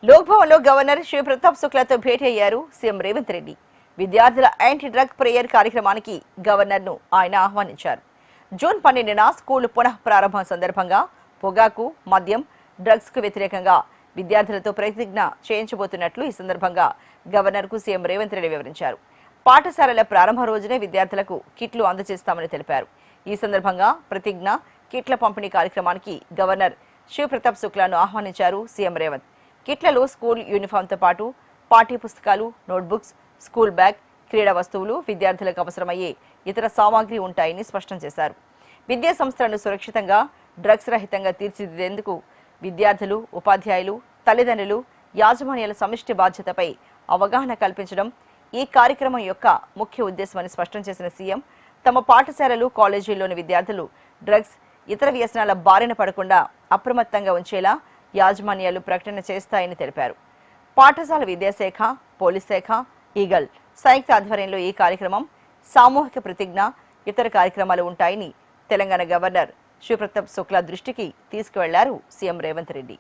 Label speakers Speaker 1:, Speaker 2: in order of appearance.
Speaker 1: లోక్భవన్లో governor Shiv Pratap శుక్లాతో భేటీ అయ్యారు CM Revanth Reddy. విద్యార్థుల anti drug prayer కార్యక్రమానికి గవర్నర్ను ఆయన ఆహ్వానించారు. జూన్ 12న స్కూల్ పునః ప్రారంభం సందర్భంగా పొగాకు, మద్యం, డ్రగ్స్ కు వ్యతిరేకంగా విద్యార్థులతో ప్రతిజ్ఞ చేయించబోతున్నట్లు ఈ సందర్భంగా గవర్నర్కు సీఎం రేవంత్ రెడ్డి వివరించారు. పాఠశాలల ప్రారంభ రోజునే విద్యార్థులకు కిట్లు అందజేస్తామని తెలిపారు. ఈ సందర్భంగా ప్రతిజ్ఞ, కిట్ల పంపిణీ కార్యక్రమానికి గవర్నర్ శివప్రతాప్ శుక్లాను ఆహ్వానించారు సీఎం రేవంత్. కిట్లలో స్కూల్ యూనిఫామ్తో పాటు పాఠ్య పుస్తకాలు, నోట్బుక్స్, స్కూల్ బ్యాగ్, క్రీడా వస్తువులు, విద్యార్థులకు అవసరమయ్యే ఇతర సామాగ్రి ఉంటాయని స్పష్టం చేశారు. విద్యా సంస్థలను సురక్షితంగా, డ్రగ్స్ రహితంగా తీర్చిదిద్దేందుకు విద్యార్థులు, ఉపాధ్యాయులు, తల్లిదండ్రులు, యాజమాన్యాల సమిష్టి బాధ్యతపై అవగాహన కల్పించడం ఈ కార్యక్రమం యొక్క ముఖ్య ఉద్దేశమని స్పష్టం చేసిన సీఎం, తమ పాఠశాలలు, కాలేజీల్లోని విద్యార్థులు డ్రగ్స్, ఇతర వ్యసనాల బారిన పడకుండా అప్రమత్తంగా ఉంచేలా యాజమాన్యాలు ప్రకటన చేస్తాయని తెలిపారు. పాఠశాల విద్యాశాఖ, పోలీస్ శాఖ, ఈగల్ సంయుక్త ఆధ్వర్యంలో ఈ కార్యక్రమం, సామూహిక ప్రతిజ్ఞ, ఇతర కార్యక్రమాలు ఉంటాయని తెలంగాణ గవర్నర్ శివప్రతాప్ శుక్లా దృష్టికి తీసుకువెళ్లారు సీఎం రేవంత్ రెడ్డి.